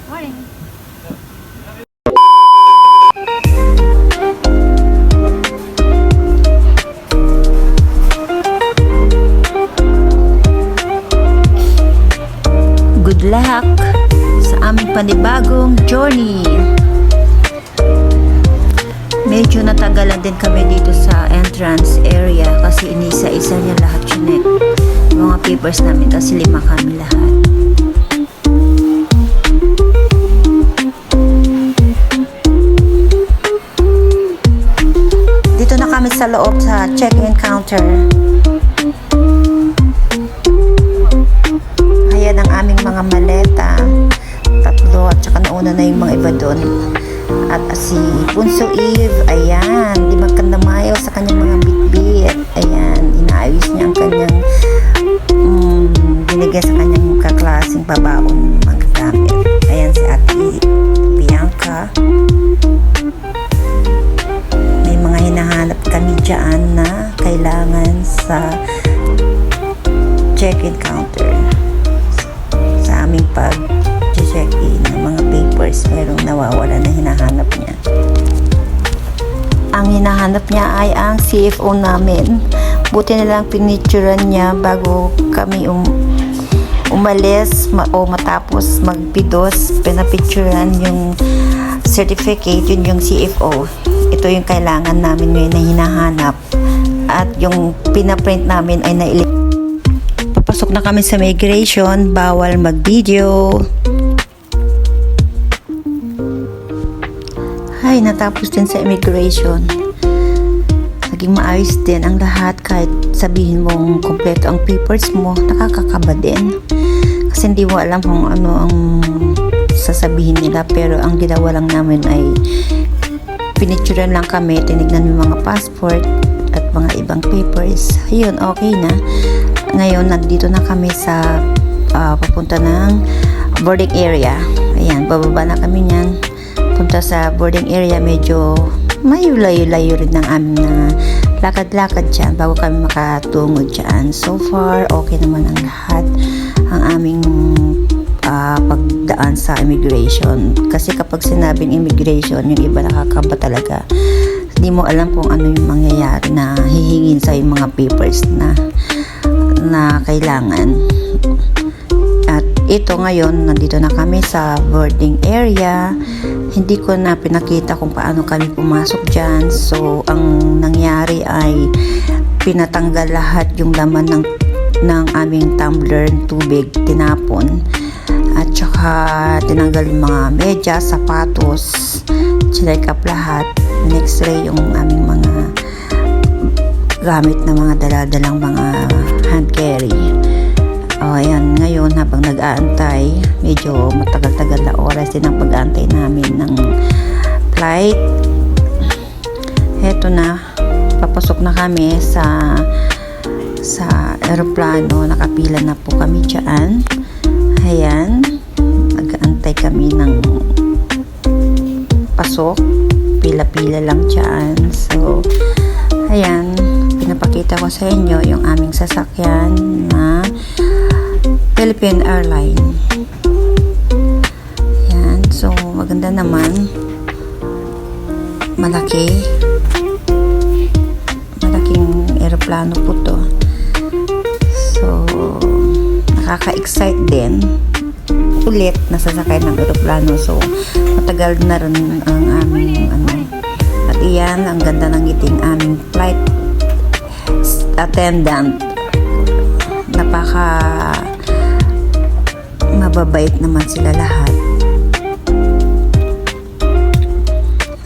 Morning. Good luck sa aming panibagong journey. Medyo natagalan din kami dito sa entrance area kasi inisa-isa niya lahat chinek. Mga papers namin kasi 5 kami lahat. Dito na kami sa loob sa check-in counter. Ayan ang aming mga maleta. 3 at saka nauna na yung mga iba doon. At si Punso Eve, ayan, di magkandamayo sa kanyang mga bitbit. Ayan, inaayos niya ang kanyang binigay sa kanyang kaklaseng babaon mga gamit. Ayan si Ate Bianca. May mga hinahanap kami dyan na kailangan sa check-in counter. Sa aming pag-check-in ng mga papers, merong nawawala na hinahanap niya. Ang hinahanap niya ay ang CFO namin. Buti na lang pinicturean niya bago kami umalis o matapos magpidos. Pinapicturean yung certificate, yun yung CFO. Ito yung kailangan namin ngayon na hinahanap. At yung pinaprint namin ay nailip. Papasok na kami sa migration, bawal mag-video. Ay, natapos din sa immigration. Naging maayos din ang lahat kahit sabihin mong kompleto ang papers mo, nakakakaba din. Kasi hindi mo alam kung ano ang sasabihin nila, pero ang ginawa lang namin ay pinicturean lang kami, tinignan yung mga passport at mga ibang papers. Ayun, okay na. Ngayon, nandito na kami sa papunta ng boarding area. Ayan, bababa na kami niyan. Punta sa boarding area, medyo may layo-layo rin ng aming na lakad-lakad dyan bago kami makatungo dyan. So far, okay naman ang lahat. Ang aming pagdaan sa immigration. Kasi kapag sinabing immigration, yung iba nakakaba talaga. Hindi mo alam kung ano yung mangyayari na hihingin sa yung mga papers na kailangan. At ito ngayon, nandito na kami sa boarding area. Hindi ko na pinakita kung paano kami pumasok dyan. So, ang nangyari ay pinatanggal lahat yung laman ng aming tumbler tubig, tinapon. At saka tinanggal yung mga medyas, sapatos, check up lahat. Next-ray yung aming mga gamit na mga daladalang mga hand carry. O, ayan, ngayon habang nag-aantay, medyo matagal-tagal na oras din ang pag-aantay namin ng flight. Heto na, papasok na kami sa aeroplano. Nakapila na po kami dyan. Ayan, nag-aantay kami ng pasok. Pila-pila lang dyan. So, ayan, pinapakita ko sa inyo yung aming sasakyan na Philippine Airlines. Yan. So, maganda naman. Malaking aeroplano po to. So, nakaka-excite din. Ulit na sasakay ng aeroplano. So, matagal na rin ang aming At iyan, ang ganda ng ngiting aming flight attendant. Mababait naman sila lahat.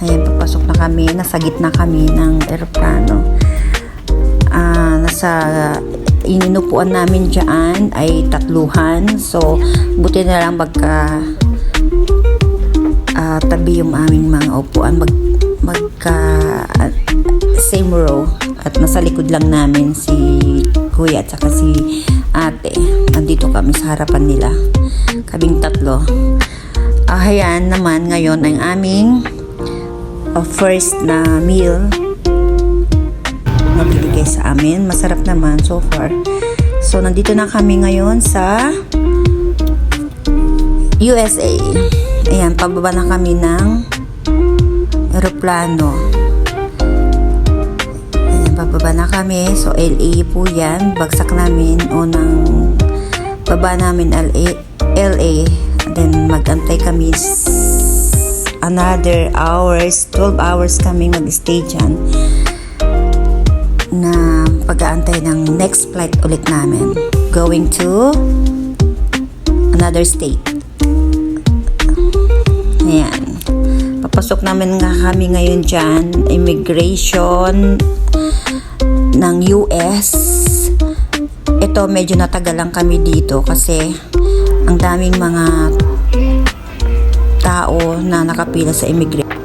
Ayan, papasok na kami. Nasa gitna kami ng aeroplano. Ininupuan namin dyan ay 3. So, buti na lang tabi yung aming mga upuan. Same row. At nasa likod lang namin si kuya at saka si ate. Nandito kami sa harapan nila. Kaming 3. Ayan naman ngayon ang aming first na meal na binigay sa amin. Masarap naman so far. So, nandito na kami ngayon sa USA. Ayan, pababa na kami ng eroplano. Ayan, pababa na kami. So, LA po yan. Bagsak namin. Unang baba namin LA. Then, magantay kami another hours. 12 hours kami mag-stay dyan na pag-aantay ng next flight ulit namin. Going to another state. Ayan. Papasok namin nga kami ngayon dyan. Immigration ng US. Ito, medyo natagal lang kami dito kasi ang daming mga tao na nakapila sa immigration.